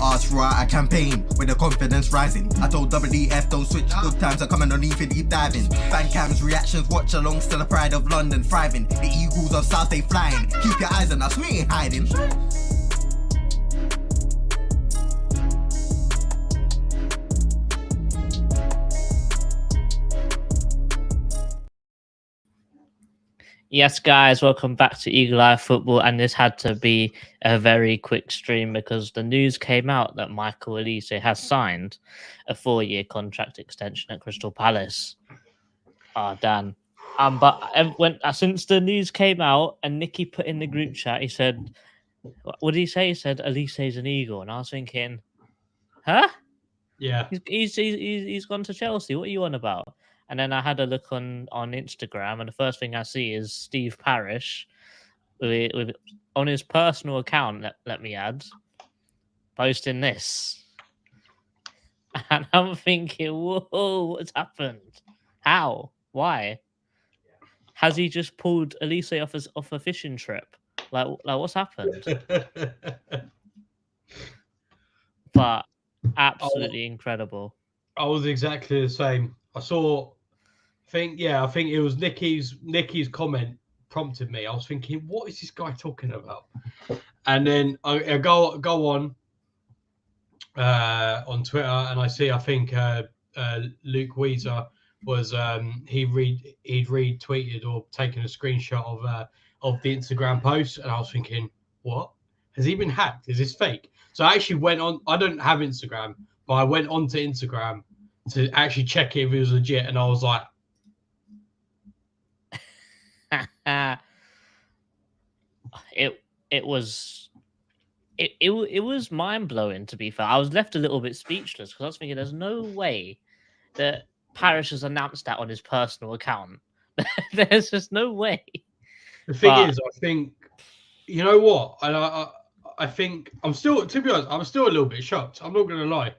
asked throughout our campaign, with the confidence rising. I told WDF don't switch, good times are coming, don't even deep diving. Fan cams, reactions, watch along, still the pride of London thriving. The Eagles of South, they flying. Keep your eyes on us, we ain't hiding. Yes, guys, welcome back to Eagle Eye Football, and this had to be a very quick stream because the news came out that Michael Olise has signed a 4-year contract extension at Crystal Palace. Dan. But since the news came out and Nicky put in the group chat, he said, what did he say? He said Olise's an Eagle, and I was thinking, huh? Yeah, he's gone to Chelsea. What are you on about? And then I had a look on Instagram, and the first thing I see is Steve Parish with on his personal account. Let me add, posting this, and I'm thinking, whoa, what's happened? How? Why? Has he just pulled Olise off a fishing trip? Like what's happened? But absolutely incredible. I was exactly the same. I think it was Nicky's comment prompted me. I was thinking, what is this guy talking about? And then I go on Twitter, and I see, I think Luke Weezer was he'd retweeted or taken a screenshot of the Instagram post, and I was thinking, what? Has he been hacked? Is this fake? So I actually went on. I don't have Instagram, but I went onto Instagram to actually check if it was legit, and I was like, it was mind blowing. To be fair, I was left a little bit speechless because I was thinking, there's no way that Parish has announced that on his personal account. There's just no way. The thing is, I think, you know what, and I think I'm still, to be honest, I'm still a little bit shocked. I'm not going to lie.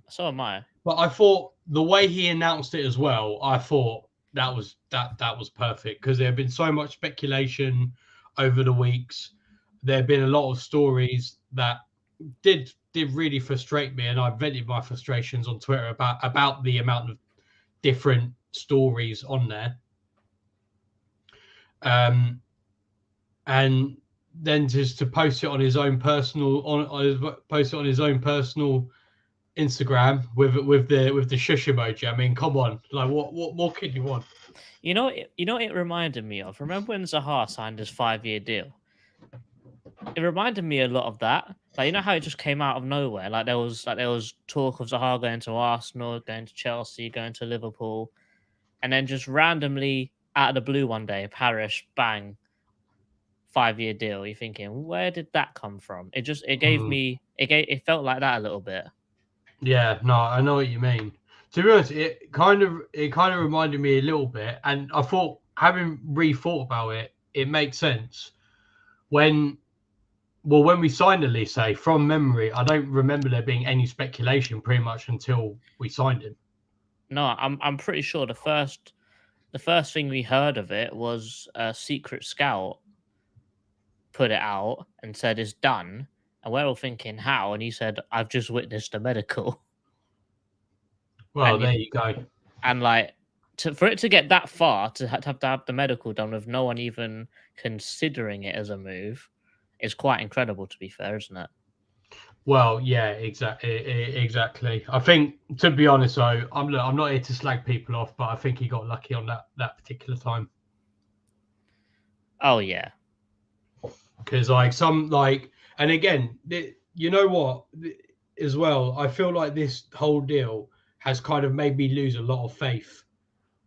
So am I. But I thought the way he announced it as well, I thought that was perfect, because there had been so much speculation over the weeks. There have been a lot of stories that did really frustrate me, and I vented my frustrations on Twitter about the amount of different stories on there. And then just to post it on his own personal Instagram with the shush emoji. I mean, come on, like what more could you want? You know, it reminded me of. Remember when Zaha signed his 5-year deal? It reminded me a lot of that. Like, you know how it just came out of nowhere. Like there was talk of Zaha going to Arsenal, going to Chelsea, going to Liverpool, and then just randomly out of the blue one day, Parish, bang, 5-year deal. You're thinking, where did that come from? It felt like that a little bit. Yeah, no, I know what you mean. To be honest, it kind of reminded me a little bit, and I thought, having rethought about it, it makes sense. When we signed Olise, from memory, I don't remember there being any speculation pretty much until we signed him. No, I'm pretty sure the first thing we heard of it was a secret scout put it out and said it's done, and we're all thinking how, and he said, I've just witnessed a medical. Well, there you go. And like, for it to get that far, to have the medical done with no one even considering it as a move, is quite incredible, to be fair, isn't it? Well, yeah, exactly. I think, to be honest, though, I'm not here to slag people off, but I think he got lucky on that particular time. Oh yeah, because and again, you know what, as well, I feel like this whole deal has kind of made me lose a lot of faith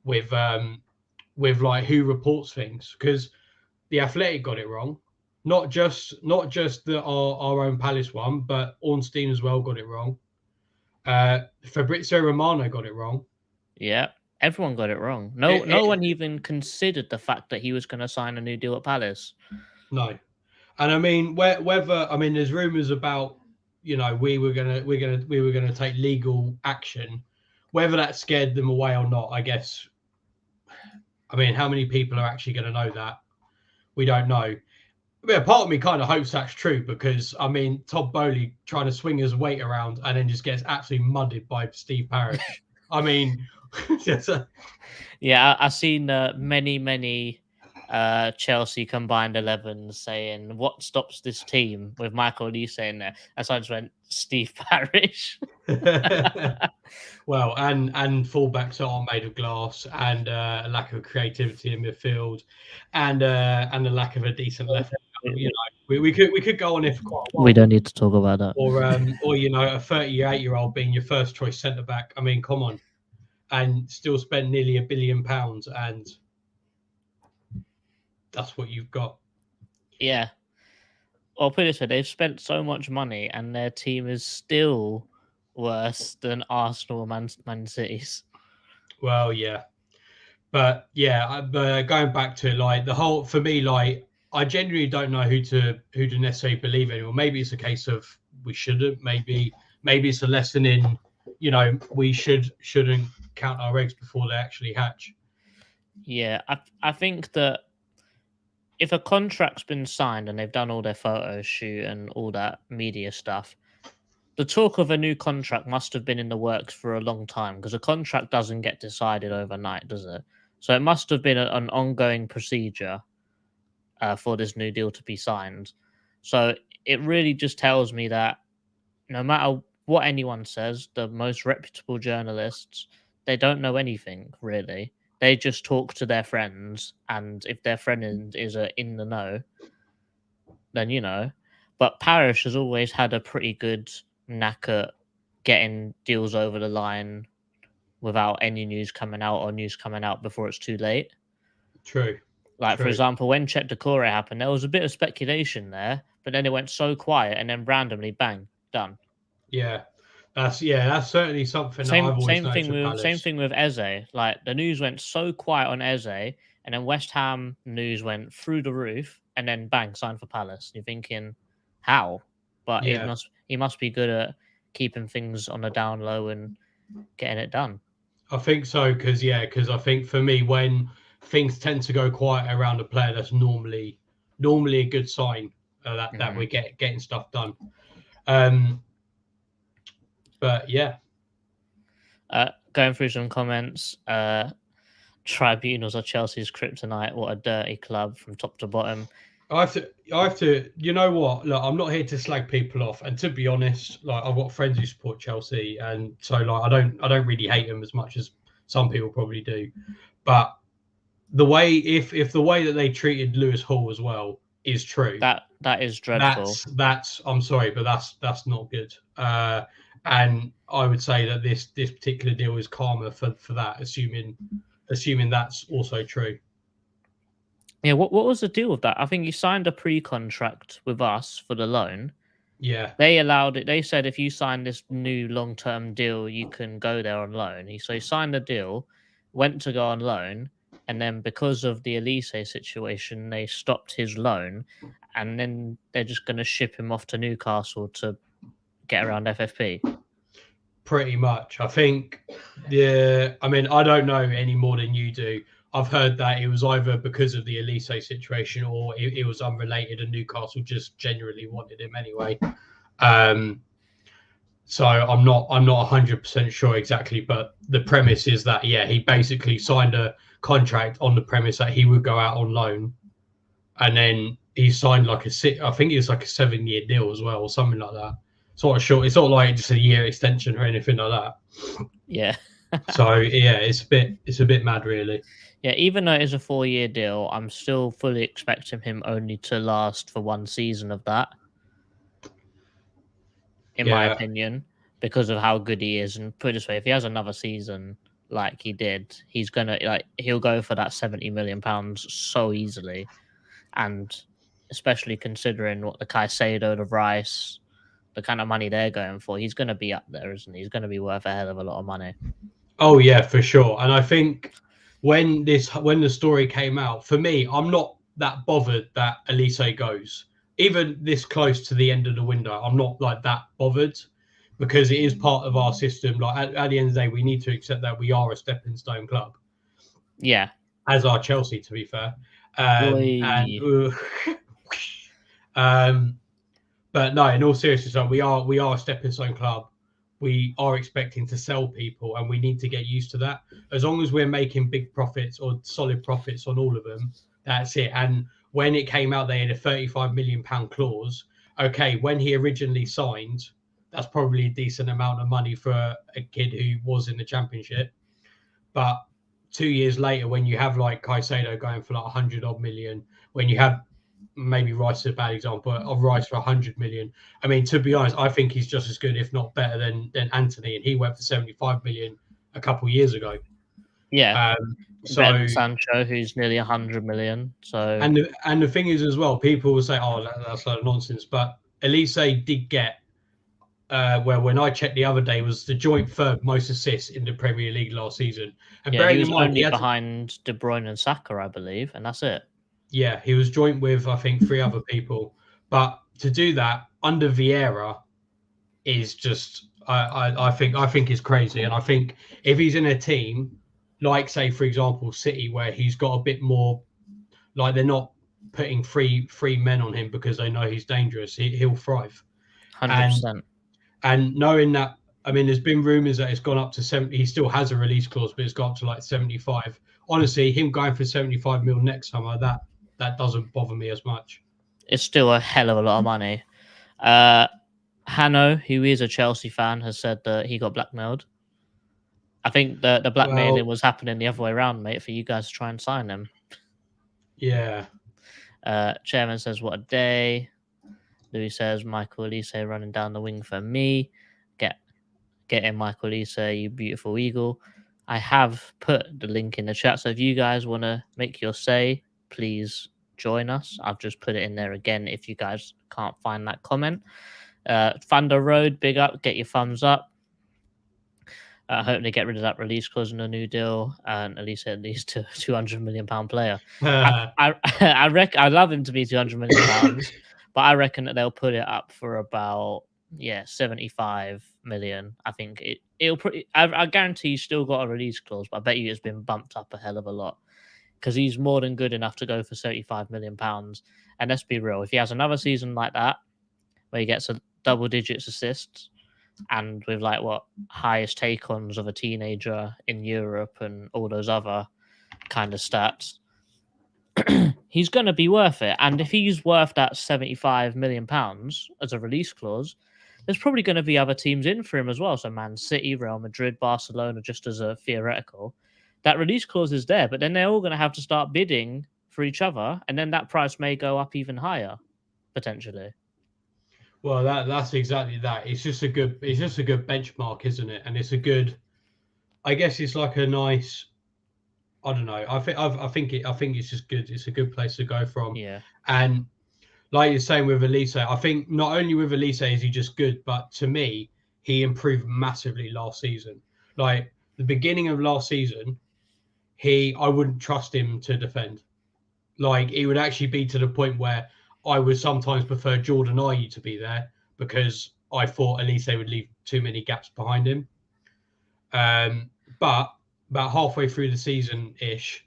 with like who reports things, because the Athletic got it wrong. Not just our own Palace one, but Ornstein as well got it wrong. Fabrizio Romano got it wrong. Yeah, everyone got it wrong. No one even considered the fact that he was going to sign a new deal at Palace. No, and I mean, there's rumours about, we were gonna take legal action. Whether that scared them away or not, I guess. I mean, how many people are actually going to know that? We don't know. mean, a part of me kind of hopes that's true because, I mean, Todd Bowley trying to swing his weight around and then just gets absolutely mudded by Steve Parish. I mean, yeah, I've seen many Chelsea combined 11s saying what stops this team with Michael Olise in there. And so I just went Steve Parish. well, and fullbacks are made of glass, and a lack of creativity in midfield, and a lack of a decent left. You know, we could go on it for quite a while. We don't need to talk about that. Or you know, a 38-year-old being your first choice centre back. I mean, come on, and still spend nearly £1 billion, and that's what you've got. Yeah. I'll put it this way: they've spent so much money, and their team is still worse than Arsenal, Man City's. Well, yeah, but yeah, but going back to like the whole, for me, like I genuinely don't know who to necessarily believe anymore. Maybe it's a case of we shouldn't. Maybe it's a lesson in, you know, we shouldn't count our eggs before they actually hatch. Yeah, I think that if a contract's been signed and they've done all their photo shoot and all that media stuff, the talk of a new contract must have been in the works for a long time because a contract doesn't get decided overnight, does it? So it must have been an ongoing procedure for this new deal to be signed. So it really just tells me that no matter what anyone says, the most reputable journalists, they don't know anything, really. They just talk to their friends, and if their friend is in the know, then you know. But Parish has always had a pretty good knack at getting deals over the line without any news coming out or news coming out before it's too late. True. Like, for example, when Czech Decore happened, there was a bit of speculation there, but then it went so quiet and then randomly, bang, done. Yeah. That's certainly something that I've always noticed. Same thing with Eze. Like, the news went so quiet on Eze, and then West Ham news went through the roof, and then bang, signed for Palace. You're thinking, how? But he must be good at keeping things on the down low and getting it done. I think so, because I think for me, when things tend to go quiet around a player, that's normally a good sign that we're getting stuff done. But yeah. Going through some comments, tribunals are Chelsea's kryptonite. What a dirty club from top to bottom. I have to. You know what? Look, I'm not here to slag people off, and to be honest, like I've got friends who support Chelsea, and so like I don't really hate them as much as some people probably do. But the way, if the way that they treated Lewis Hall as well is true, that is dreadful. That's I'm sorry, but that's not good. And I would say that this particular deal is karma for that, assuming that's also true. Yeah, what was the deal with that? I think you signed a pre-contract with us for the loan. Yeah. They allowed it. They said if you sign this new long-term deal, you can go there on loan. So he signed the deal, went to go on loan, and then because of the Olise situation, they stopped his loan, and then they're just going to ship him off to Newcastle to get around FFP. Pretty much. I think I mean, I don't know any more than you do. I've heard that it was either because of the Olise situation or it was unrelated and Newcastle just generally wanted him anyway. So I'm not 100% sure exactly, but the premise is that, he basically signed a contract on the premise that he would go out on loan, and then he signed I think it's like a 7-year deal as well or something like that. Sort of short. It's not like just a year extension or anything like that. Yeah. So it's a bit mad, really. Yeah, even though it is a 4-year deal, I'm still fully expecting him only to last for one season of that. In my opinion, because of how good he is. And put it this way, if he has another season like he did, he'll go for that £70 million so easily. And especially considering what the Caicedo, the Rice, the kind of money they're going for, he's going to be up there, isn't he? He's going to be worth a hell of a lot of money. Oh yeah, for sure. And I think when the story came out, for me, I'm not that bothered that Olise goes. Even this close to the end of the window, I'm not like that bothered because it is part of our system. Like at the end of the day, we need to accept that we are a stepping stone club. Yeah. As are Chelsea, to be fair. But no, in all seriousness, like, we are a stepping stone club. We are expecting to sell people, and we need to get used to that. As long as we're making big profits or solid profits on all of them, that's it. And when it came out, they had a £35 million clause. Okay, when he originally signed, that's probably a decent amount of money for a kid who was in the Championship. But 2 years later, when you have like Caicedo going for like 100 odd million, when you have maybe Rice is a bad example of Rice for 100 million. I mean, to be honest, I think he's just as good, if not better, than Anthony, and he went for 75 million a couple of years ago. Yeah. So Better than Sancho, who's nearly 100 million. So and the thing is as well, people will say, "Oh, that's a lot of nonsense," but Olise did get. Where when I checked the other day was the joint third most assists in the Premier League last season. And yeah, bearing he was in mind, only behind De Bruyne and Saka, I believe, and that's it. Yeah, he was joint with, I think, 3 other people. But to do that under Vieira is just, I think is crazy. And I think if he's in a team like, say, for example, City, where he's got a bit more, like they're not putting three men on him because they know he's dangerous, he'll thrive. 100%. And knowing that, I mean, there's been rumours that it's gone up to 70. He still has a release clause, but it's gone up to like 75. Honestly, him going for 75 mil next summer, that doesn't bother me as much. It's still a hell of a lot of money. Hanno, who is a Chelsea fan, has said that he got blackmailed. I think the blackmailing was happening the other way around, mate, for you guys to try and sign him. Yeah. Chairman says, what a day. Louis says, Michael Olise running down the wing for me. Get in, Michael Olise, you beautiful eagle. I have put the link in the chat, so if you guys want to make your say, please join us. I've just put it in there again if you guys can't find that comment. Thunder Road, big up, get your thumbs up. Hoping to get rid of that release clause in a new deal, and at least to £200 million player. I love him to be £200 million, but I reckon that they'll put it up for about 75 million. I think I guarantee he's still got a release clause, but I bet you it's been bumped up a hell of a lot because he's more than good enough to go for £75 million. And let's be real, if he has another season like that where he gets a double digits assists and with like highest take-ons of a teenager in Europe and all those other kind of stats, he's going to be worth it. And if he's worth that £75 million as a release clause, there's probably going to be other teams in for him as well. So Man City, Real Madrid, Barcelona, just as a theoretical. That release clause is there, but then they're all going to have to start bidding for each other, and then that price may go up even higher, potentially. Well, that's exactly that. It's just a good benchmark, isn't it? And it's a good, I guess it's like a nice, I don't know. I think it's just good. It's a good place to go from. Yeah. And like you're saying with Olise, I think not only with Olise is he just good, but to me, he improved massively last season. Like the beginning of last season, I wouldn't trust him to defend. Like it would actually be to the point where I would sometimes prefer Jordan Ayew to be there because I thought Olise would leave too many gaps behind him. But about halfway through the season-ish,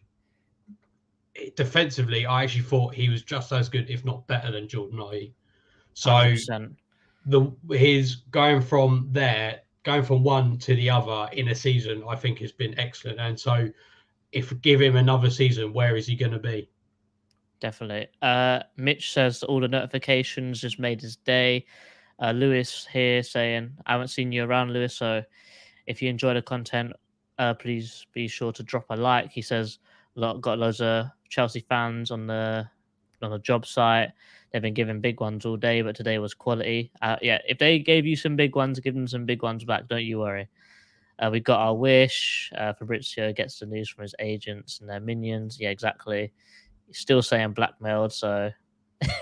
defensively, I actually thought he was just as good, if not better, than Jordan Ayew. So 100%. his going from one to the other in a season, I think has been excellent. And so if give him another season, where is he going to be? Definitely. Mitch says all the notifications just made his day. Lewis here saying, I haven't seen you around, Lewis, so if you enjoy the content, please be sure to drop a like. He says, got loads of Chelsea fans on the job site. They've been giving big ones all day, but today was quality. If they gave you some big ones, give them some big ones back. Don't you worry. We got our wish. Fabrizio gets the news from his agents and their minions. Yeah, exactly. He's still saying blackmailed, so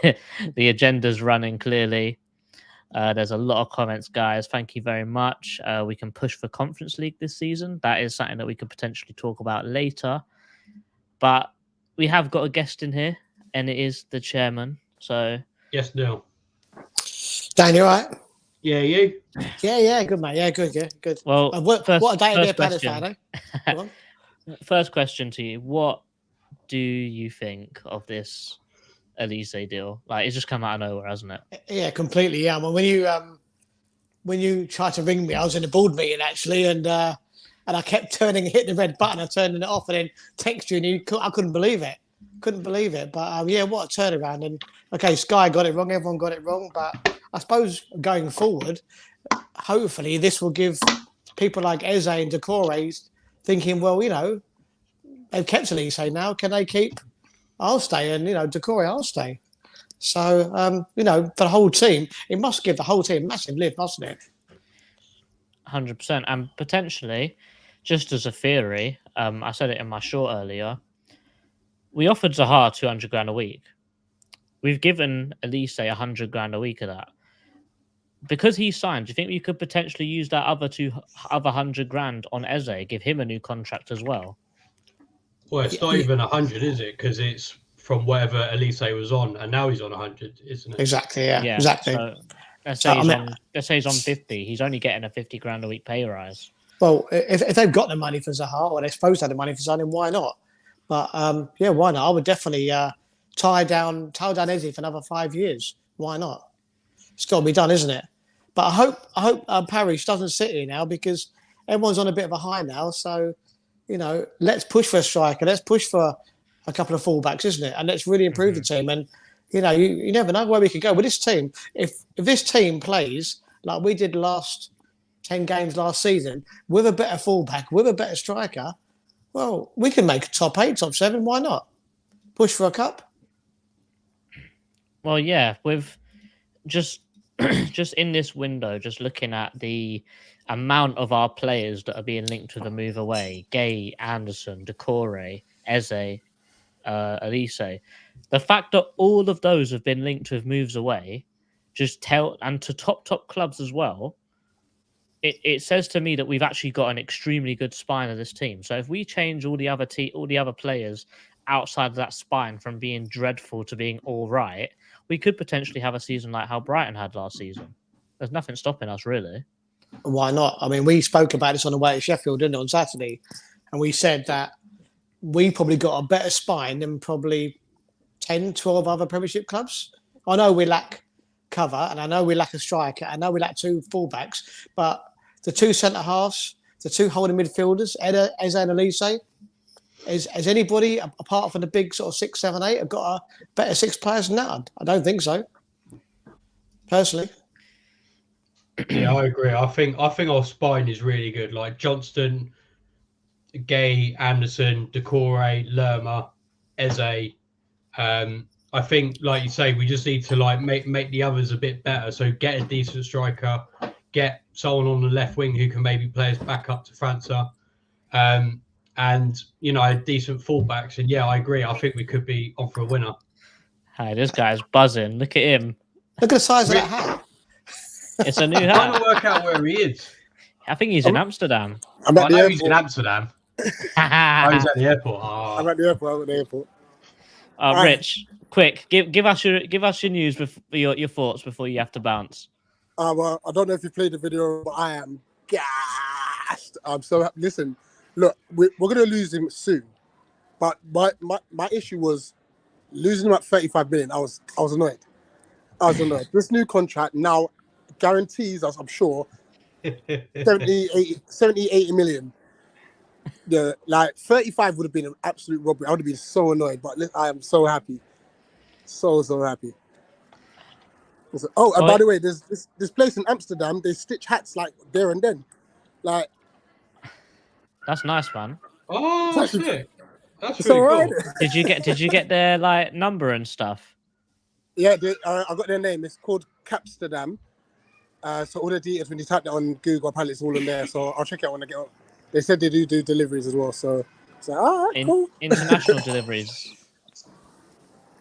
the agenda's running clearly. There's a lot of comments, guys. Thank you very much. We can push for Conference League this season. That is something that we could potentially talk about later. But we have got a guest in here, and it is the chairman. So yes, Neil. Dan, you all right? Yeah, you? Yeah, good, mate. Yeah, good. Well, what a day to be a Palace fan, eh? First question to you. What do you think of this Olise deal. Like, it's just come out of nowhere, hasn't it? Yeah, completely. Yeah, well, when you tried to ring me, I was in a board meeting actually, and I kept hitting the red button, and turning it off, and then text you, and I couldn't believe it. But yeah, what a turnaround! And okay, Sky got it wrong, everyone got it wrong, but I suppose going forward, hopefully this will give people like Eze and Decore thinking, well, they've kept Olise now, can they keep? I'll stay, and Decore, I'll stay. So for the whole team, it must give the whole team a massive lift, mustn't it? 100%, and potentially, just as a theory, I said it in my short earlier. We offered Zaha 200 grand a week. We've given Olise 100 grand a week of that. Because he's signed, do you think we could potentially use that other 100 grand on Eze, give him a new contract as well? Well, it's not even 100, is it? Because it's from whatever Olise was on, and now he's on 100, isn't it? Exactly, yeah. Exactly. So let's say he's on 50. He's only getting a 50 grand a week pay rise. Well, if they've got the money for Zaha, or they're supposed to have the money for Zaha, then why not? But why not? I would definitely tie down Eze for another 5 years. Why not? It's got to be done, isn't it? But I hope Parish doesn't sit here now, because everyone's on a bit of a high now. So, let's push for a striker. Let's push for a couple of fullbacks, isn't it? And let's really improve the team. And, you never know where we could go with this team. If this team plays like we did last 10 games last season, with a better fullback, with a better striker, well, we can make a top 8, top 7. Why not? Push for a cup? Well, yeah, with just in this window, just looking at the amount of our players that are being linked to the move away, Gay, Anderson, Decore, Eze, Olise, the fact that all of those have been linked with moves away, and to top clubs as well, it says to me that we've actually got an extremely good spine of this team. So if we change all the other players outside of that spine from being dreadful to being all right, we could potentially have a season like how Brighton had last season. There's nothing stopping us, really. Why not? I mean, we spoke about this on the way to Sheffield, didn't we, on Saturday? And we said that we probably got a better spine than probably 10, 12 other Premiership clubs. I know we lack cover, and I know we lack a striker, I know we lack 2 fullbacks, but the 2 centre-halves, the 2 holding midfielders, Eze and Olise, has anybody, apart from the big sort of 6, 7, 8, have got a better 6 players than that? I don't think so, personally. Yeah, I agree. I think our spine is really good. Like Johnston, Gay, Anderson, Decore, Lerma, Eze. I think, like you say, we just need to make the others a bit better. So get a decent striker, get someone on the left wing who can maybe play us back up to França, and decent fullbacks. And yeah, I agree. I think we could be on for a winner. Hey, this guy's buzzing. Look at him. Look at the size of that hat. It's a new hat. I'm trying to work out where he is. I think he's in Amsterdam. I know he's in Amsterdam. He's at the airport. I'm at the airport. Rich, quick, give us your news before your thoughts before you have to bounce. Well, I don't know if you played the video, but I am gassed. I'm so happy. Listen, look, we're going to lose him soon, but my issue was losing him at 35 million. I was annoyed. This new contract now guarantees us, I'm sure, 70, 80 million. Yeah, 35 would have been an absolute robbery. I would have been so annoyed, but I am so happy. So happy. And by the way, there's this place in Amsterdam, they stitch hats there and then. That's nice, man. Oh, that's it. That's really cool. Did you get their number and stuff? Yeah, I got their name. It's called Capsterdam. So all the details, when you type that on Google, apparently it's all in there. So I'll check it out when I get up. They said they do deliveries as well. So it's all right, cool. International deliveries.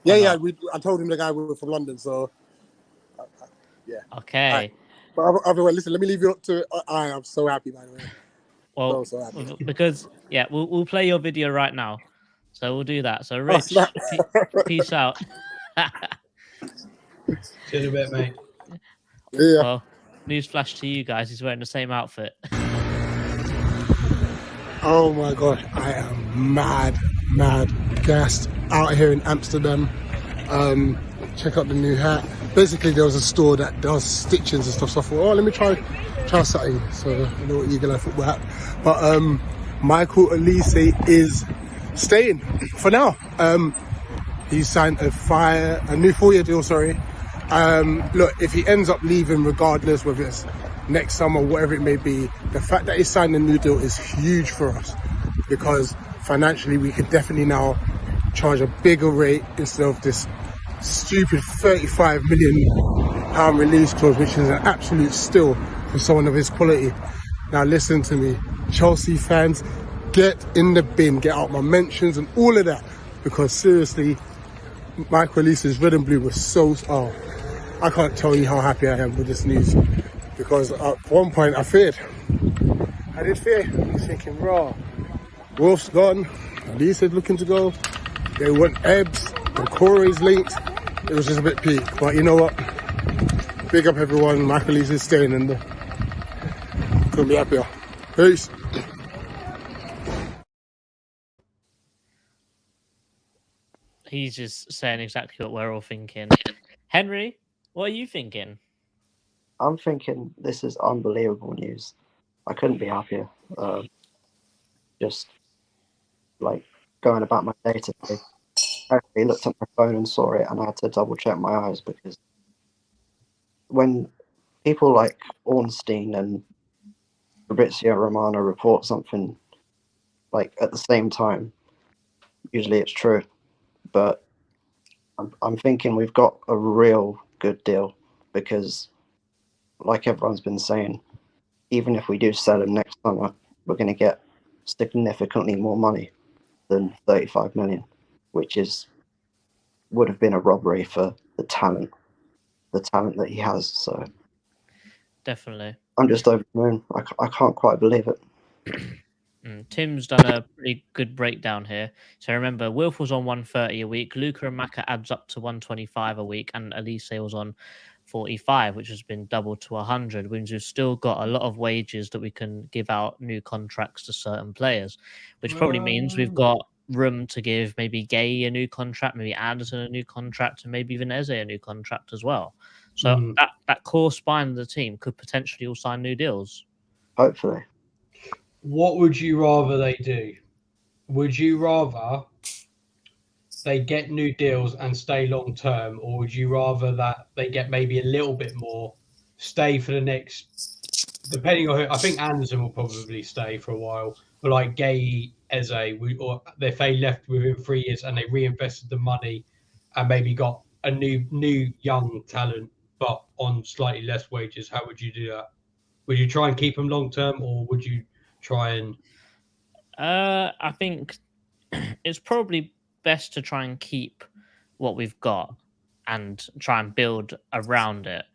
Yeah. I told him the guy was from London, so yeah. Okay. Right. But otherwise, listen, let me leave you up to it. I am so happy, by the way. Well, so happy. Because we'll play your video right now, so we'll do that. So Rich, peace out. See you in a bit, mate. Yeah. Well, newsflash to you guys, he's wearing the same outfit. Oh my god, I am mad, gassed out here in Amsterdam. Check out the new hat. Basically, there was a store that does stitchings and stuff. So I thought, oh, let me try something. So a little Eagle Eye football hat. But Michael Olise is staying for now. He signed a new 4-year deal. Sorry. Look, if he ends up leaving, regardless whether it's next summer, whatever it may be, the fact that he signed a new deal is huge for us, because financially we could definitely now charge a bigger rate instead of this stupid £35 million release clause, which is an absolute steal for someone of his quality. Now listen to me, Chelsea fans, get in the bin, get out my mentions and all of that, because seriously, Michael Olise's red and blue was so... Oh, I can't tell you how happy I am with this news, because at one point I feared. I did fear. I was thinking, raw. Wolf's gone. Olise's looking to go. They want Ebbs. And Corey's linked. It was just a bit peak. But you know what? Big up everyone. Michael Olise's staying in there. Couldn't be happier. Peace. He's just saying exactly what we're all thinking. Henry, what are you thinking? I'm thinking this is unbelievable news. I couldn't be happier. Just like going about my day today, I actually looked at my phone and saw it, and I had to double check my eyes, because when people like Ornstein and Fabrizio Romano report something like at the same time, usually it's true. But I'm thinking we've got a real good deal, because like everyone's been saying, even if we do sell him next summer, we're going to get significantly more money than 35 million, which would have been a robbery for the talent that he has. So Definitely. I'm just over the moon. I can't quite believe it. Tim's done a pretty good breakdown here. So remember, Wilf was on 130 a week, Luca and Maka adds up to 125 a week, and Olise was on 45, which has been doubled to 100, means we've still got a lot of wages that we can give out new contracts to certain players, which probably means we've got room to give maybe Gay a new contract, maybe Anderson a new contract, and maybe even Eze a new contract as well. So that core spine of the team could potentially all sign new deals. Hopefully. What would you rather they do? Would you rather they get new deals and stay long term, or would you rather that they get maybe a little bit more, stay for the next, depending on who? I think Anderson will probably stay for a while, but like Gay, Eze, or if they left within 3 years and they reinvested the money and maybe got a new young talent, but on slightly less wages, how would you do that? Would you try and keep them long term, or would you try and... I think it's probably best to try and keep what we've got and try and build around it.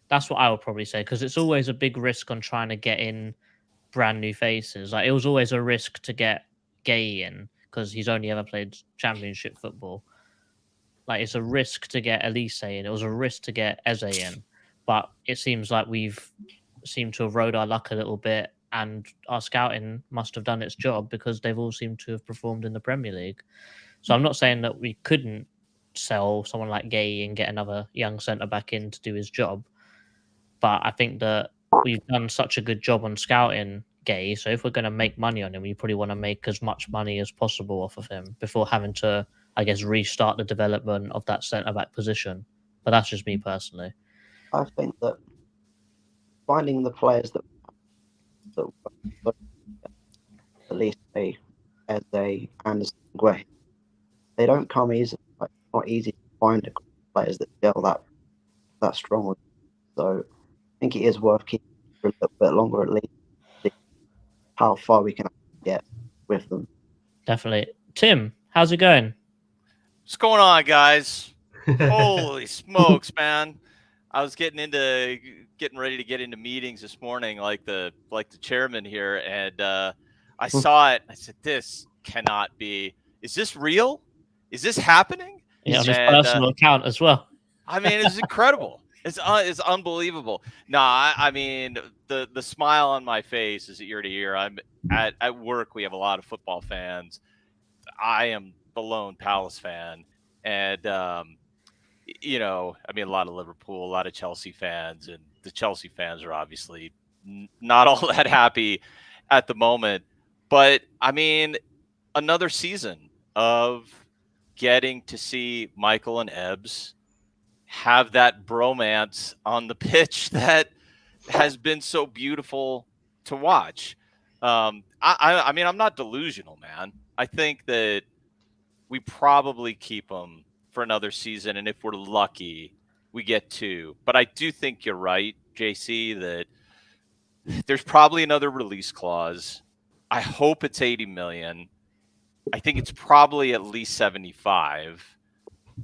That's what I would probably say, because it's always a big risk on trying to get in brand new faces. Like, it was always a risk to get Gay in, because he's only ever played championship football. Like, it's a risk to get Olise in. It was a risk to get Eze in. But it seems like we've seemed to have rode our luck a little bit, and our scouting must have done its job, because they've all seemed to have performed in the Premier League. So I'm not saying that we couldn't sell someone like Gay and get another young centre-back in to do his job. But I think that we've done such a good job on scouting Gay, so if we're going to make money on him, we probably want to make as much money as possible off of him before having to, I guess, restart the development of that centre-back position. But that's just me personally. I think that finding the players that at least as they understand Guay, they don't come easy. Like, it's not easy to find players that gel that strong with. So I think it is worth keeping for a little bit longer at least, see how far we can get with them. Definitely. Tim, how's it going? What's going on, guys? Holy smokes, man. I was getting ready to get into meetings this morning, like the chairman here, and I saw it. I said, "This cannot be. Is this real? Is this happening?" Yeah, on his personal account as well. I mean, it's incredible. It's unbelievable. No, I mean the smile on my face is ear to ear. I'm at work. We have a lot of football fans. I am the lone Palace fan, and you know, I mean, a lot of Liverpool, a lot of Chelsea fans, and the Chelsea fans are obviously not all that happy at the moment. But I mean, another season of getting to see Michael and Ebbs have that bromance on the pitch that has been so beautiful to watch. I mean, I'm not delusional, man. I think that we probably keep them for another season, and if we're lucky, we get 2. But I do think you're right, JC, that there's probably another release clause. I hope it's 80 million. I think it's probably at least 75.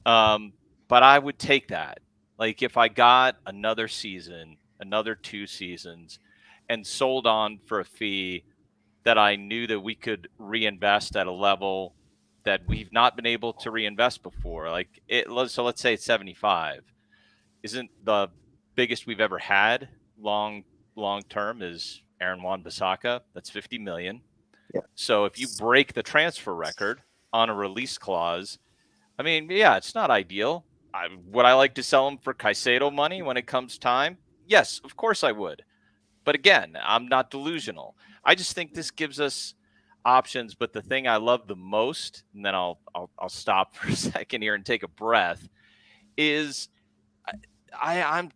But I would take that. Like if I got another season, another 2 seasons, and sold on for a fee that I knew that we could reinvest at a level that we've not been able to reinvest before. Like so let's say it's 75. Isn't the biggest we've ever had long term is Aaron Wan-Bissaka. That's 50 million. Yeah. So if you break the transfer record on a release clause, I mean, yeah, it's not ideal. Would I like to sell him for Caicedo money when it comes time? Yes, of course I would. But again, I'm not delusional. I just think this gives us options. But the thing I love the most, and then I'll stop for a second here and take a breath, is I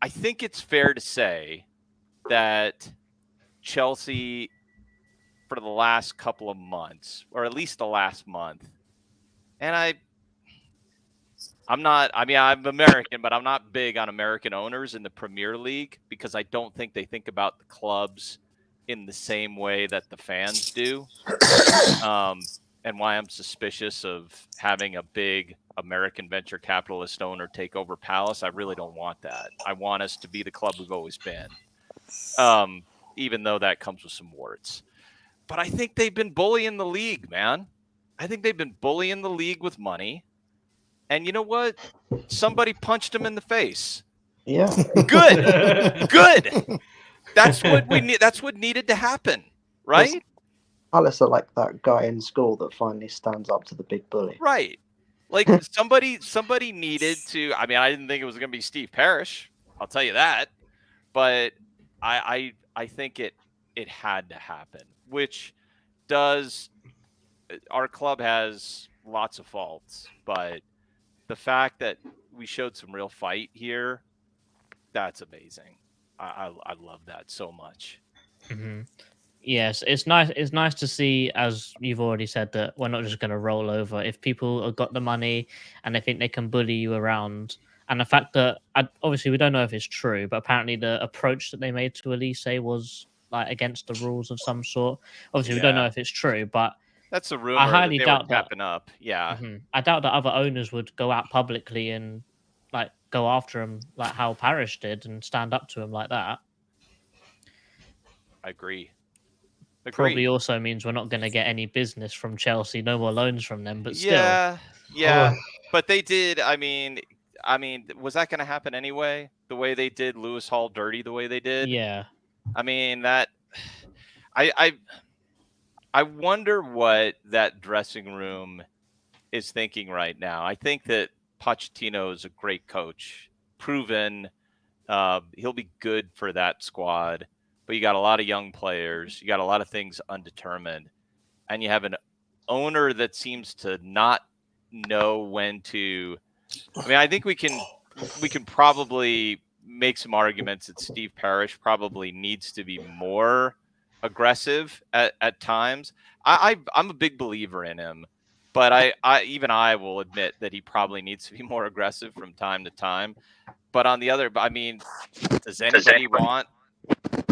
think it's fair to say that Chelsea, for the last couple of months, or at least the last month, and I'm not, I mean, I'm American, but I'm not big on American owners in the Premier League because I don't think they think about the clubs in the same way that the fans do. And why I'm suspicious of having a big American venture capitalist owner take over Palace. I really don't want that. I want us to be the club we've always been, even though that comes with some warts. But I think they've been bullying the league, man. I think they've been bullying the league with money. And you know what? Somebody punched him in the face. Yeah. Good. Good. That's what we need. That's what needed to happen, right? Palace are like that guy in school that finally stands up to the big bully. Right. Like somebody needed to. I mean, I didn't think it was going to be Steve Parrish. I'll tell you that. But I think it had to happen. Which does. Our club has lots of faults, but the fact that we showed some real fight here, that's amazing. I love that so much. Mm-hmm. Yes, it's nice. It's nice to see, as you've already said, that we're not just going to roll over. If people have got the money and they think they can bully you around, and the fact that obviously we don't know if it's true, but apparently the approach that they made to Olise was like against the rules of some sort. Obviously, we don't know if it's true, but that's a rumor. I highly that they doubt were tapping up. Yeah, I doubt that other owners would go out publicly and like go after him like how Parrish did and stand up to him like that. I agree. Probably also means we're not going to get any business from Chelsea, no more loans from them. But still, yeah. But they did. I mean, was that going to happen anyway? The way they did Lewis Hall dirty, the way they did. Yeah. I mean that. I wonder what that dressing room is thinking right now. I think that Pochettino is a great coach, proven. He'll be good for that squad. But you got a lot of young players. You got a lot of things undetermined. And you have an owner that seems to not know when to. I mean, I think we can probably make some arguments that Steve Parrish probably needs to be more aggressive at times. I'm a big believer in him. But I will admit that he probably needs to be more aggressive from time to time. But on the other, I mean, does anybody want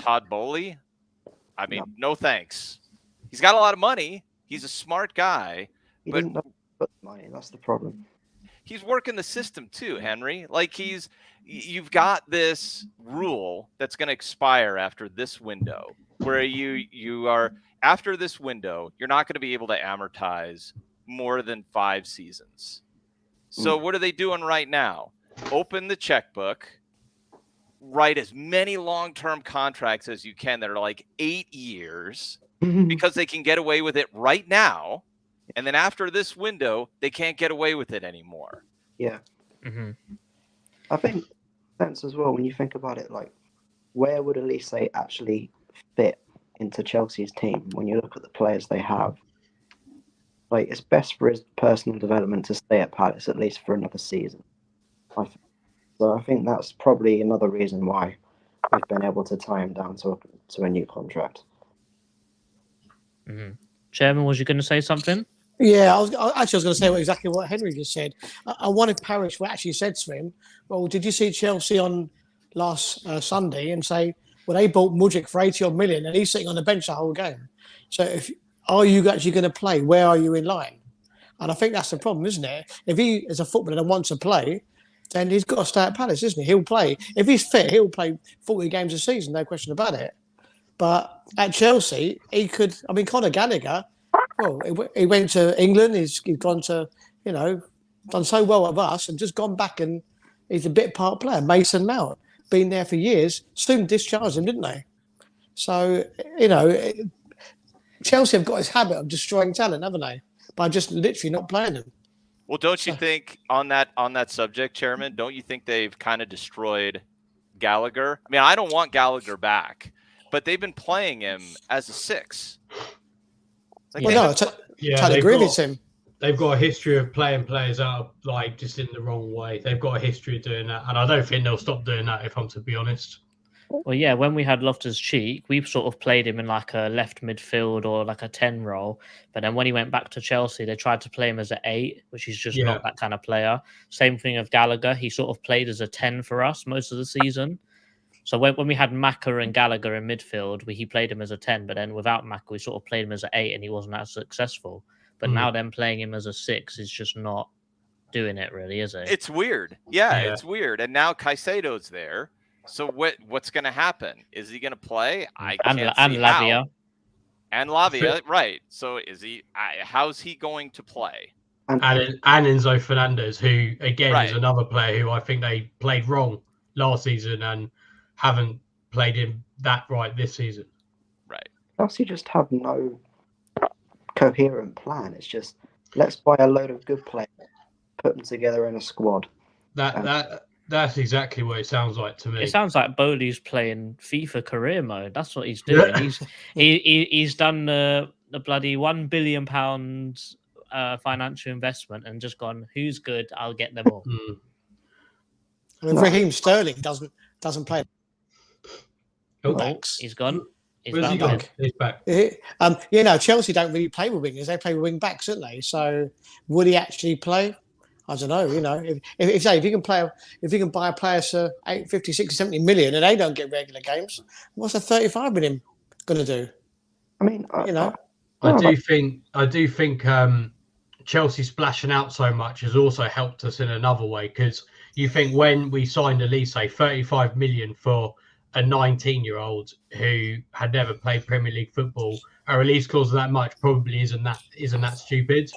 Todd Bowley? I mean, no thanks. He's got a lot of money. He's a smart guy. He but didn't know about money. That's the problem. He's working the system too, Henry. Like you've got this rule that's going to expire after this window, where you are after this window, you're not going to be able to amortize more than 5 seasons. So what are they doing right now? Open the checkbook. Write as many long-term contracts as you can that are like 8 years because they can get away with it right now. And then after this window, they can't get away with it anymore. Yeah. Hmm. I think sense as well when you think about it. Like, where would Olise actually fit into Chelsea's team when you look at the players they have? Like, it's best for his personal development to stay at Palace at least for another season. So I think that's probably another reason why we've been able to tie him down to a new contract. Hmm. Chairman, was you going to say something? Yeah, I was going to say exactly what Henry just said. I wonder if Parish actually said to him, "Well, did you see Chelsea on last Sunday?" and say, "Well, they bought Mudryk for 80-odd million, and he's sitting on the bench the whole game. So, are you actually going to play? Where are you in line?" And I think that's the problem, isn't it? If he is a footballer that wants to play, then he's got to stay at Palace, isn't he? He'll play if he's fit. He'll play 40 games a season, no question about it. But at Chelsea, he could. I mean, Conor Gallagher. Well, he went to England. He's gone to, done so well with us, and just gone back, and he's a bit part player. Mason Mount, been there for years, soon discharged him, didn't they? So Chelsea have got this habit of destroying talent, haven't they? By just literally not playing them. Well, don't you think on that subject, Chairman? Don't you think they've kind of destroyed Gallagher? I mean, I don't want Gallagher back, but they've been playing him as a 6. Like, Well, no, totally agree with him. They've got a history of playing players out like just in the wrong way. They've got a history of doing that, and I don't think they'll stop doing that. If I'm to be honest. Well, yeah, when we had Loftus-Cheek, we sort of played him in like a left midfield or like a 10 role. But then when he went back to Chelsea, they tried to play him as an 8, which is just not that kind of player. Same thing with Gallagher. He sort of played as a 10 for us most of the season. So when we had Maka and Gallagher in midfield, he played him as a 10. But then without Maka, we sort of played him as an 8 and he wasn't as successful. But now them playing him as a 6 is just not doing it really, is it? It's weird. Yeah, it's weird. And now Caicedo's there. So what's going to happen? Is he going to play? I can't see Lavia. How. And Lavia, right. So is he? How's he going to play? And Enzo Fernandez, who, again, is another player who I think they played wrong last season and haven't played him that right this season. Right. Chelsea just have no coherent plan. It's just, let's buy a load of good players, put them together in a squad. That's exactly what it sounds like to me. It sounds like Bowley's playing FIFA career mode. That's what he's doing. He's done the bloody £1 billion financial investment and just gone, who's good? I'll get them all. I mean, Raheem Sterling doesn't play. Backs. He's gone. Where's he gone? He's back. Chelsea don't really play with wingers. They play with wing backs, don't they? So would he actually play? I don't know. If you can buy a player for 50, 60, 70 million and they don't get regular games, what's a 35 million going to do? I mean, I do think Chelsea splashing out so much has also helped us in another way, because you think when we signed Olise, 35 million for a 19-year-old who had never played Premier League football, a release clause of that much probably isn't that stupid.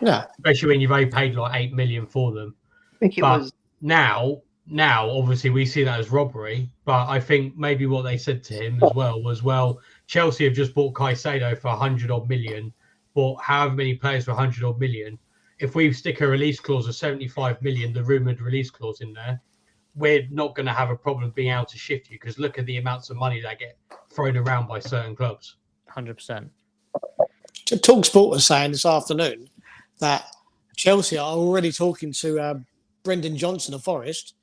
Yeah. Especially when you've only paid like 8 million for them. I think it was now obviously we see that as robbery, but I think maybe what they said to him as well was, well, Chelsea have just bought Caicedo for 100-odd million, bought however many players for 100-odd million. If we stick a release clause of 75 million, the rumoured release clause in there, we're not going to have a problem being able to shift you, because look at the amounts of money that get thrown around by certain clubs. 100%. TalkSport was saying this afternoon that Chelsea are already talking to Brendan Johnson of Forest.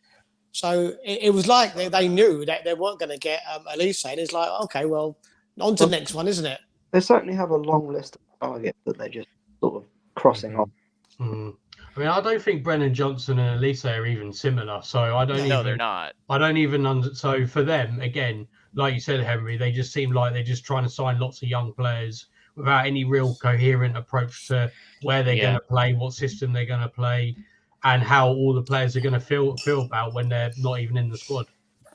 So it was like they knew that they weren't going to get Olise. And it's like, okay, well, on to the next one, isn't it? They certainly have a long list of targets that they're just sort of crossing off. I mean, I don't think Brennan Johnson and Olise are even similar. So I don't. No, they're not. I don't even. So for them, again, like you said, Henry, they just seem like they're just trying to sign lots of young players without any real coherent approach to where they're going to play, what system they're going to play, and how all the players are going to feel about when they're not even in the squad.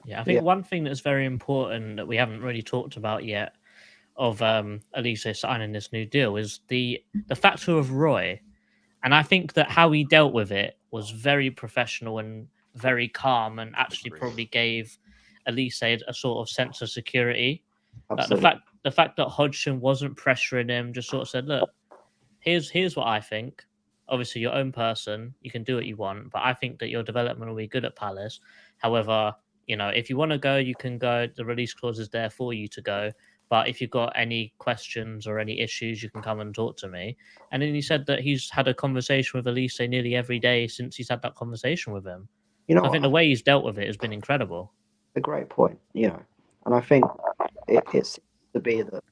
Yeah, I think one thing that's very important that we haven't really talked about yet of Olise signing this new deal is the factor of Roy. And I think that how he dealt with it was very professional and very calm, and actually probably gave Olise a sort of sense of security. Like the fact that Hodgson wasn't pressuring him, just sort of said, look, here's what I think. obviously your own person, you can do what you want, but I think that your development will be good at Palace. However, if you want to go, you can go. The release clause is there for you to go. But if you've got any questions or any issues, you can come and talk to me. And then he said that he's had a conversation with Olise nearly every day since he's had that conversation with him. I think the way he's dealt with it has been incredible. A great point, and I think it seems to be that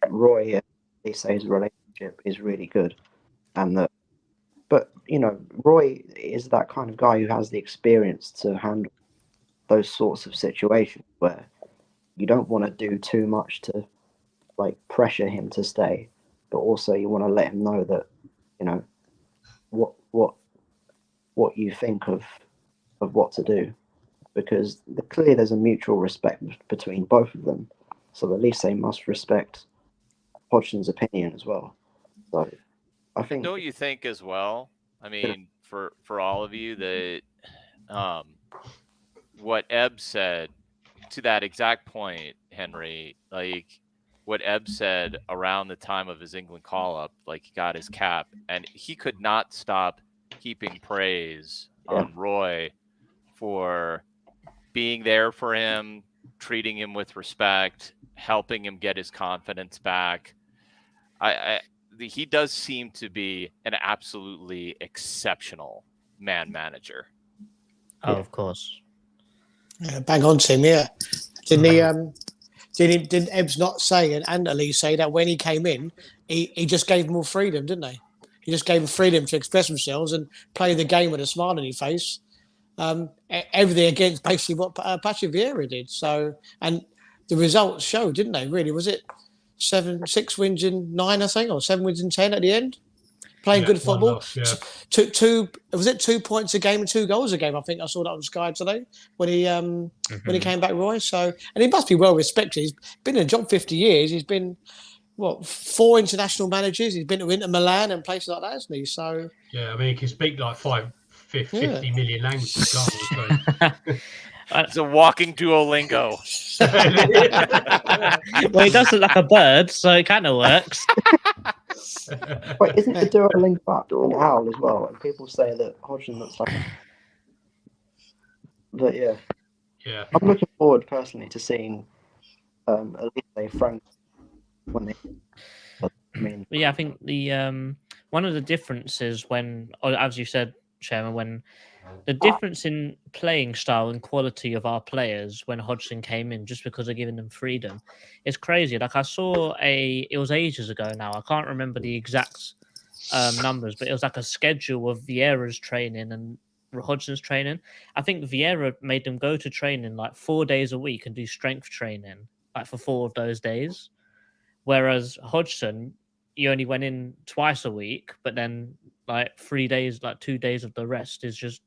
Roy and Olise's relationship is really good, and but Roy is that kind of guy who has the experience to handle those sorts of situations where you don't want to do too much to pressure him to stay, but also you want to let him know that what you think of what to do, because clearly there's a mutual respect between both of them. So Olise must respect Hodgson's opinion as well. So I think. Don't you think as well? I mean, for all of you, that what Ebb said to that exact point, Henry, what Ebb said around the time of his England call-up, he got his cap, and he could not stop heaping praise on Roy for being there for him, treating him with respect, helping him get his confidence back. He does seem to be an absolutely exceptional man manager. Oh, of course. Yeah, bang on, Tim. Yeah, didn't he? Didn't Ebbs not say and Olise say that when he came in, he just gave them all freedom, didn't he? He just gave them freedom to express themselves and play the game with a smile on his face. Everything against basically what Patrick Vieira did. So, and the results showed, didn't they? Really, was it 6 wins in 9, I think, or 7 wins in 10 at the end? Playing good football. Loss, yeah. Was it 2 points a game and 2 goals a game? I think I saw that on Sky today when he came back, Roy. So, and he must be well respected. He's been in a job 50 years. He's been 4 international managers. He's been to Inter Milan and places like that, hasn't he? So yeah, I mean, he can speak 50 million languages. Can't he? It's a walking Duolingo. Well, he does look like a bird, so it kind of works. Wait, isn't the Duolingo an owl as well? And people say that Hodgson looks like. But yeah, I'm looking forward personally to seeing Olise Frank when they. I think the one of the differences as you said, Chairman, when the difference in playing style and quality of our players when Hodgson came in, just because of giving them freedom, is crazy. I saw it was ages ago now. I can't remember the exact numbers, but it was a schedule of Vieira's training and Hodgson's training. I think Vieira made them go to training 4 days a week and do strength training for 4 of those days, whereas Hodgson, you only went in twice a week, but then 3 days, 2 days of the rest is just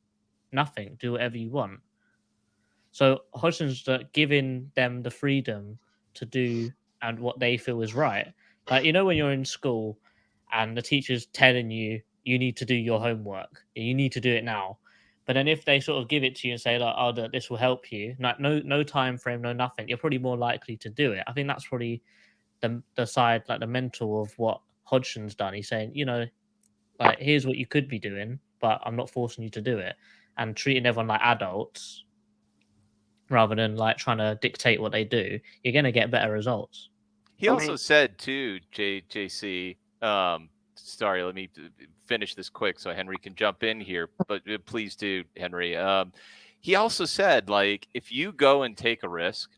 nothing. Do whatever you want. So Hodgson's giving them the freedom to do and what they feel is right. When you're in school and the teacher's telling you need to do your homework, you need to do it now. But then if they sort of give it to you and say that this will help you, no time frame, no nothing, you're probably more likely to do it. I think that's probably the side, the mental of what Hodgson's done. He's saying, here's what you could be doing, but I'm not forcing you to do it, and treating everyone like adults rather than trying to dictate what they do. You're going to get better results. He also said too, JC. Sorry, let me finish this quick so Henry can jump in here. But please do, Henry. He also said, if you go and take a risk,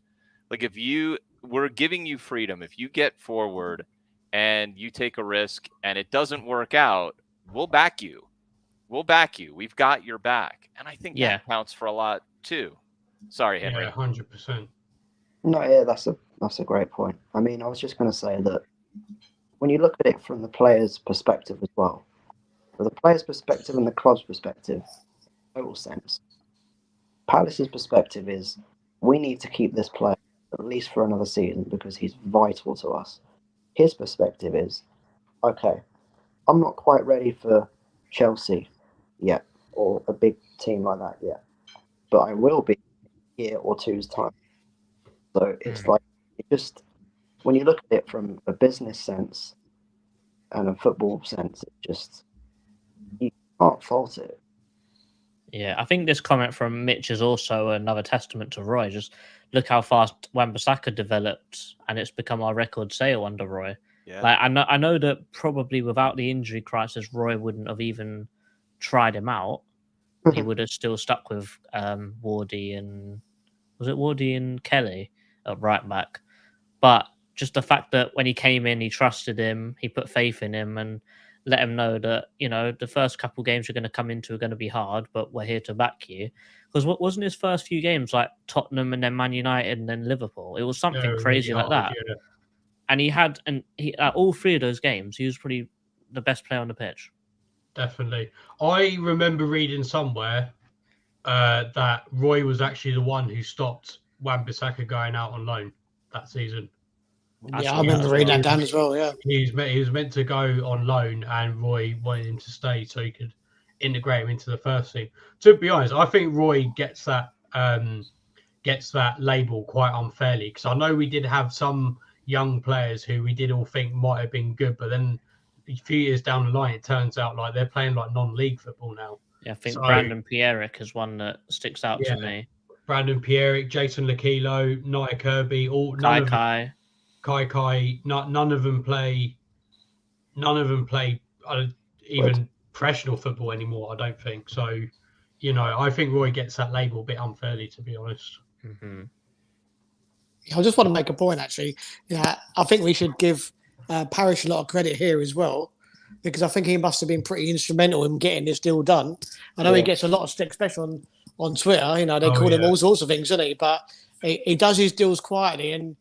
we're giving you freedom. If you get forward and you take a risk and it doesn't work out, we'll back you. We've got your back. And I think that counts for a lot too. Sorry, Henry. Yeah, 100%. No, yeah, that's a great point. I mean, I was just going to say that when you look at it from the player's perspective as well, from the player's perspective and the club's perspective, in total sense, Palace's perspective is we need to keep this player at least for another season because he's vital to us. His perspective is, okay, I'm not quite ready for Chelsea yet or a big team like that yet, but I will be a year or two's time. So it's when you look at it from a business sense and a football sense, Can't fault it. Yeah, I think this comment from Mitch is also another testament to Roy. Just look how fast Wan-Bissaka developed, and it's become our record sale under Roy. Yeah. Like I know that probably without the injury crisis, Roy wouldn't have even tried him out. He would have still stuck with Wardy and Kelly at right back. But just the fact that when he came in, he trusted him, he put faith in him, and let him know that, you know, the first couple games you're going to come into are going to be hard, but we're here to back you. Because what wasn't his first few games like Tottenham and then Man United and then Liverpool? It was something crazy like that. Yeah. And he at all three of those games, he was probably the best player on the pitch. Definitely. I remember reading somewhere that Roy was actually the one who stopped Wan-Bissaka going out on loan that season. Yeah, I remember reading that down as well. Yeah, he was meant to go on loan, and Roy wanted him to stay so he could integrate him into the first team. To be honest, I think Roy gets that label quite unfairly, because I know we did have some young players who we did all think might have been good, but then a few years down the line, it turns out like they're playing like non-league football now. Yeah, I think Brandon Pierrick is one that sticks out to me. Brandon Pierrick, Jason Lakilo, Naya Kirby, Kai, none of them play even professional football anymore, I don't think. So, you know, I think Roy gets that label a bit unfairly, to be honest. Mm-hmm. I just want to make a point, actually. Yeah, I think we should give Parish a lot of credit here as well, because I think he must have been pretty instrumental in getting this deal done. I know he gets a lot of stick, especially on Twitter. You know, they call him all sorts of things, doesn't he? But he does his deals quietly, and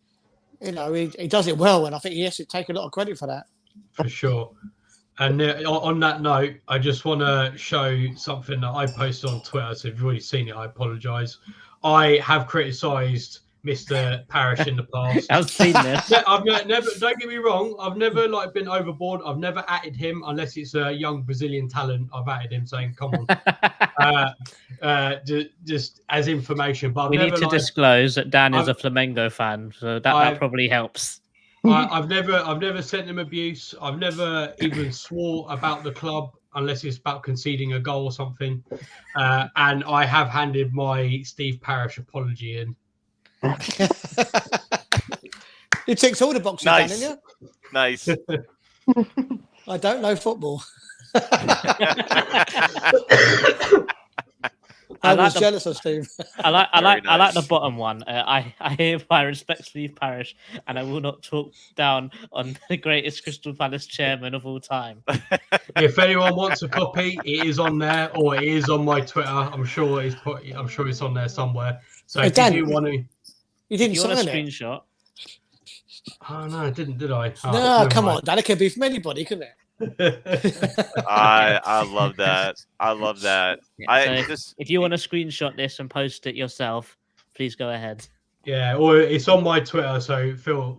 you know, he does it well, and I think he has to take a lot of credit for that. For sure. And on that note, I just want to show something that I posted on Twitter. So if you've already seen it, I apologise. I have criticised Mr. Parish in the past. I've seen this. I've never. Don't get me wrong. I've never been overboard. I've never atted him unless it's a young Brazilian talent. I've atted him saying, "Come on," just as information. But we need to disclose that Dan is a Flamengo fan, so that probably helps. I've never sent him abuse. I've never even swore about the club unless it's about conceding a goal or something. And I have handed my Steve Parish apology in. You ticked all the boxes, nice. Dan, didn't you? Nice. I don't know football. I was jealous of Steve. I like the bottom one. I hereby respect Steve Parish, and I will not talk down on the greatest Crystal Palace chairman of all time. If anyone wants a copy, it is on there, or it is on my Twitter. I'm sure it's on there somewhere. So if Dan, you do want to, you didn't sign a it. Screenshot. Oh no, I didn't, did I? Oh, no, come on, Dan. It could be from anybody, couldn't it? I love that. I love that. Yeah, if you want to screenshot this and post it yourself, please go ahead. Yeah, or it's on my Twitter, so feel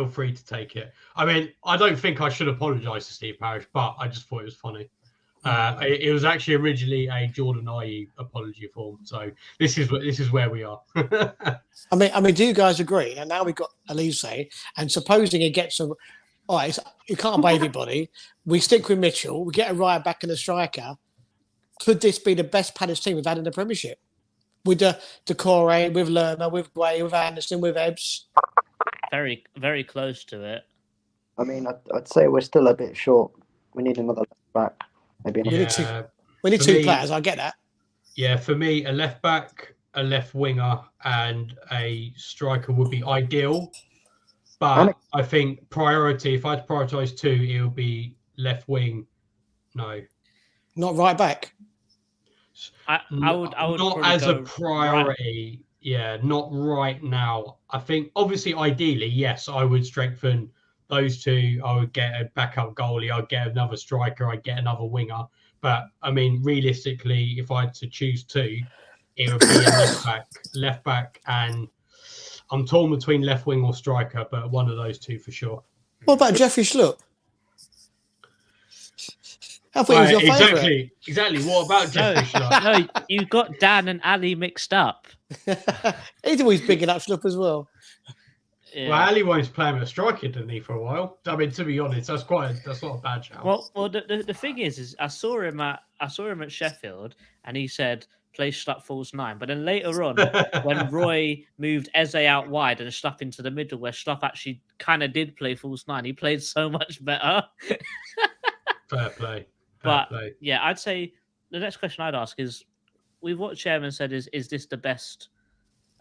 free to take it. I mean, I don't think I should apologise to Steve Parish, but I just thought it was funny. It was actually originally a Jordan Ayew apology form, so this is where we are. I mean, do you guys agree? And now we've got Olise, and supposing he gets a. All right, you can't buy everybody. We stick with Mitchell. We get a right back and a striker. Could this be the best Palace team we've had in the Premiership? With Decore, with Lerner, with Gray, with Anderson, with Ebbs? Very, very close to it. I mean, I'd say we're still a bit short. We need another left back. Maybe another. We need two players. I get that. Yeah, for me, a left back, a left winger, and a striker would be ideal. But I think priority, if I had to prioritise two, it would be left wing. No. Not right back? I would not as a priority. Right. Yeah, not right now. I think, obviously, ideally, yes, I would strengthen those two. I would get a backup goalie. I'd get another striker. I'd get another winger. But, I mean, realistically, if I had to choose two, it would be a left back, and I'm torn between left wing or striker, but one of those two for sure. What about Jeffrey Schlupp? I thought he was your favourite. Exactly. What about Jeffrey Schlupp? No, you got Dan and Ali mixed up. He's always bigging up Schlupp as well. Yeah. Well, Ali won't play him at striker, didn't he, for a while? I mean, to be honest, that's not a bad shout. Well, the thing is I saw him at I saw him at Sheffield, and he said play Schlupp falls 9. But then later on, when Roy moved Eze out wide and Schlupp into the middle, where Schlupp actually kind of did play false 9, he played so much better. Fair play. But yeah, I'd say the next question I'd ask is, with what Chairman said, is this the best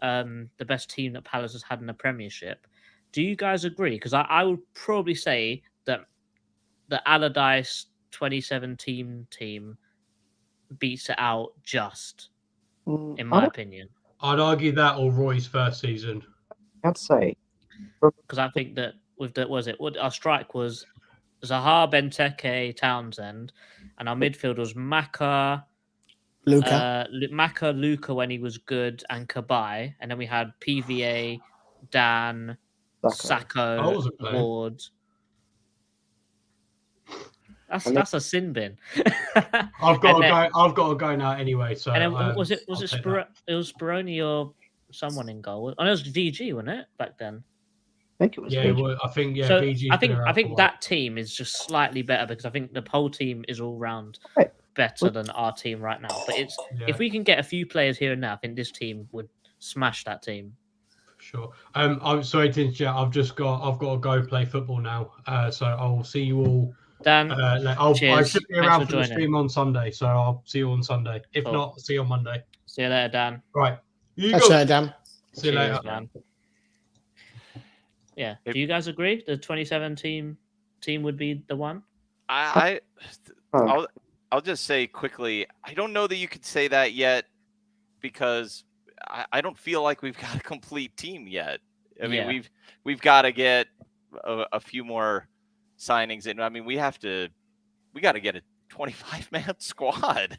team that Palace has had in the Premiership? Do you guys agree? Because I would probably say that the Allardyce 2017 team beats it out just, in my opinion. I'd argue that or Roy's first season. I'd say because I think that with our strike was Zaha, Benteke, Townsend, and our midfield was Maka, Luca when he was good, and Kabay, and then we had PVA, Dan, Sacco, Ward. That's a sin bin. I've got to go now anyway. So and then was it Speroni or someone in goal? Oh, it was VG, wasn't it, back then? I think it was. Yeah, VG. I think So VG. I think that team is just slightly better because I think the whole team is all round better than our team right now. But if we can get a few players here and there, I think this team would smash that team. Sure. I'm sorry to interrupt. I've got to go play football now. So I'll see you all. Dan, I should be around for the stream on Sunday, so I'll see you on Sunday. If not, see you on Monday. See you later, Dan. Right. That's right, Dan. See you later, man. Yeah. Do you guys agree the 2017 team would be the one? I'll just say quickly, I don't know that you could say that yet because I don't feel like we've got a complete team yet. I mean, we've got to get a few more signings in. I mean, we got to get a 25-man squad.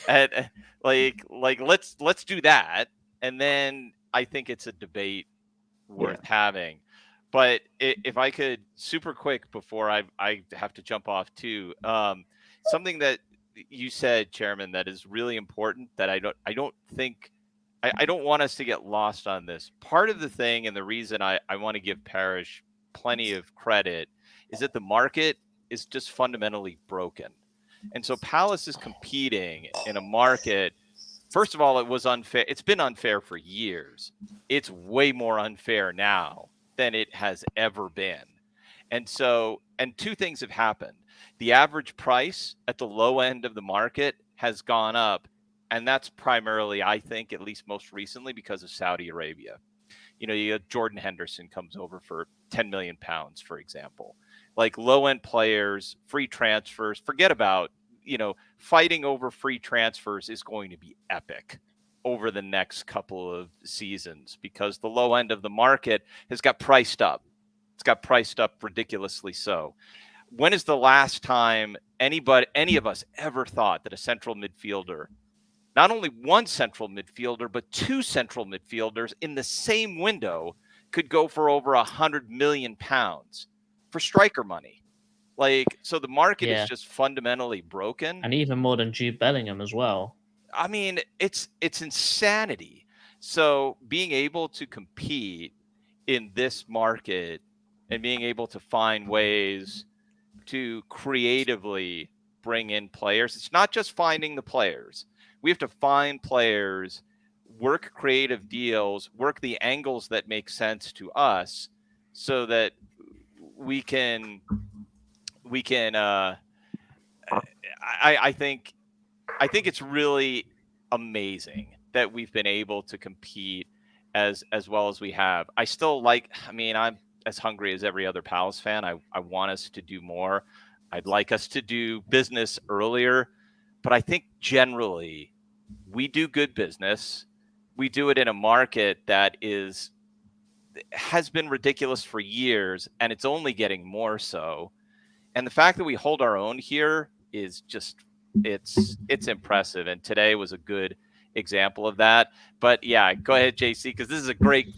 And let's do that. And then I think it's a debate worth having. But if I could super quick before I have to jump off too, something that you said, Chairman, that is really important that I don't want us to get lost on this. Part of the thing and the reason I want to give Parrish plenty of credit is that the market is just fundamentally broken. And so Palace is competing in a market. First of all, it was unfair. It's been unfair for years. It's way more unfair now than it has ever been. And two things have happened. The average price at the low end of the market has gone up. And that's primarily, I think, at least most recently, because of Saudi Arabia. You have Jordan Henderson comes over for 10 million pounds, for example. Like low-end players, free transfers, forget about, fighting over free transfers is going to be epic over the next couple of seasons because the low end of the market has got priced up. It's got priced up ridiculously so. When is the last time any of us ever thought that a central midfielder, not only one central midfielder, but two central midfielders in the same window could go for over 100 million pounds for striker money? So the market is just fundamentally broken. And even more than Jude Bellingham as well. I mean, it's insanity. So being able to compete in this market and being able to find ways to creatively bring in players, it's not just finding the players. We have to find players, work creative deals, work the angles that make sense to us so that we can I think it's really amazing that we've been able to compete as well as we have. I'm as hungry as every other Palace fan. I want us to do more. I'd like us to do business earlier, but I think generally we do good business. We do it in a market that has been ridiculous for years, and it's only getting more so. And the fact that we hold our own here is just it's impressive. And today was a good example of that. But yeah, go ahead, JC, because this is a great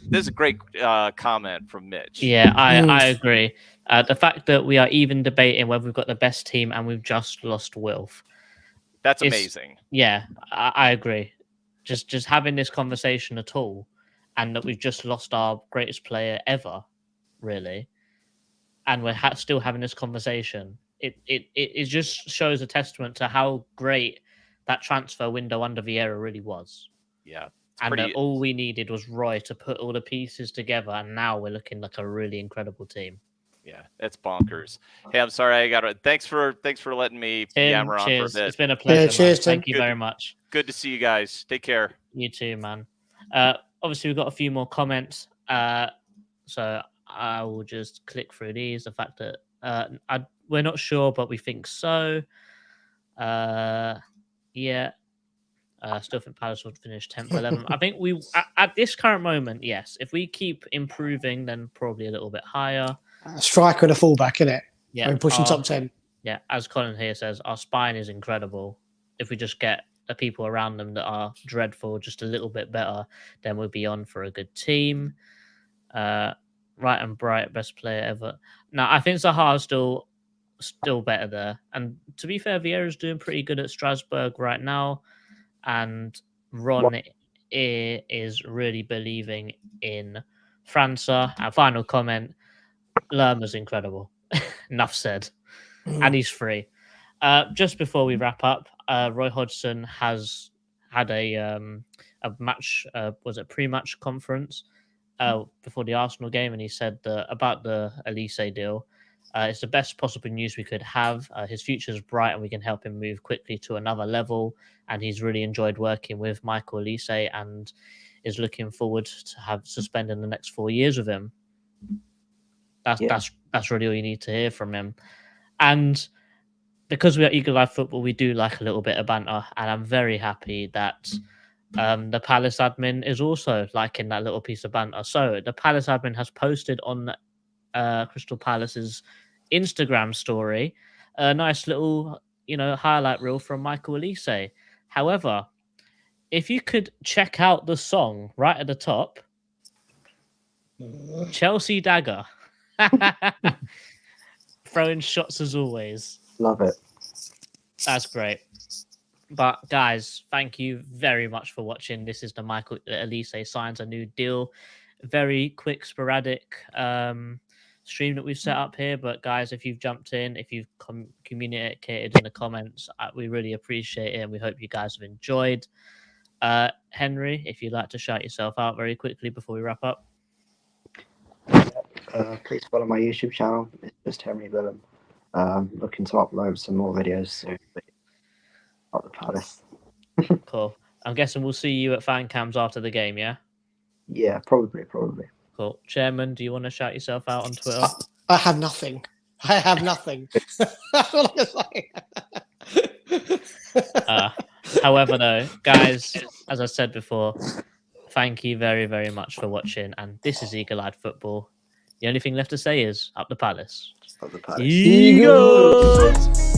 comment from Mitch. Yeah, I agree. The fact that we are even debating whether we've got the best team and we've just lost Wilf. That's amazing. Yeah, I agree. Just having this conversation at all, and that we've just lost our greatest player ever, really, and we're still having this conversation. It just shows a testament to how great that transfer window under Vieira really was. Yeah. And pretty- all we needed was Roy to put all the pieces together, and now we're looking like a really incredible team. Yeah, that's bonkers. Hey, I'm sorry I got it. Thanks for letting me Tim, yammer on cheers. for a bit. It's been a pleasure. cheers, man. Tim. Thank you very much. Good to see you guys. Take care. You too, man. Obviously, we've got a few more comments. So I will just click through these. The fact that we're not sure, but we think so. Yeah. Still think Palace would finish 10th, 11th. I think we, at this current moment, yes. If we keep improving, then probably a little bit higher. A striker and a fullback, innit? Yeah. We're pushing top 10. Yeah, as Colin here says, our spine is incredible. If we just get the people around them that are dreadful just a little bit better, then we'll be on for a good team. Right and Bright, best player ever. Now, I think Zaha is still better there. And to be fair, Vieira's doing pretty good at Strasbourg right now. And Ron is really believing in França. Our final comment, Lerma's incredible. Enough said. And he's free. Just before we wrap up, Roy Hodgson has had a match, was it pre-match conference before the Arsenal game, and he said about the Olise deal. It's the best possible news we could have. His future is bright, and we can help him move quickly to another level. And he's really enjoyed working with Michael Olise, and is looking forward to spending the next 4 years with him. That's really all you need to hear from him. And because we are Eagle Eye Football, we do like a little bit of banter, and I'm very happy that the Palace admin is also liking that little piece of banter. So the Palace admin has posted on Crystal Palace's Instagram story a nice little, highlight reel from Michael Olise. However, if you could check out the song right at the top, Chelsea Dagger. Throwing shots as always. Love it. That's great. But guys, thank you very much for watching. This is the Michael Olise signs a new deal. Very quick, sporadic stream that we've set up here. But guys, if you've jumped in, if you've communicated in the comments, we really appreciate it, and we hope you guys have enjoyed. Henry, if you'd like to shout yourself out very quickly before we wrap up. Please follow my YouTube channel. It's just Henry Willem. Looking to upload some more videos soon. At the Palace. Cool. I'm guessing we'll see you at fan cams after the game, yeah? Yeah, probably. Cool. Chairman, do you want to shout yourself out on Twitter? I have nothing. That's all I can say. However, though, guys, as I said before, thank you very, very much for watching. And this is Eagle Eyed Football. The only thing left to say is up the Palace. Up the Palace. Eagles!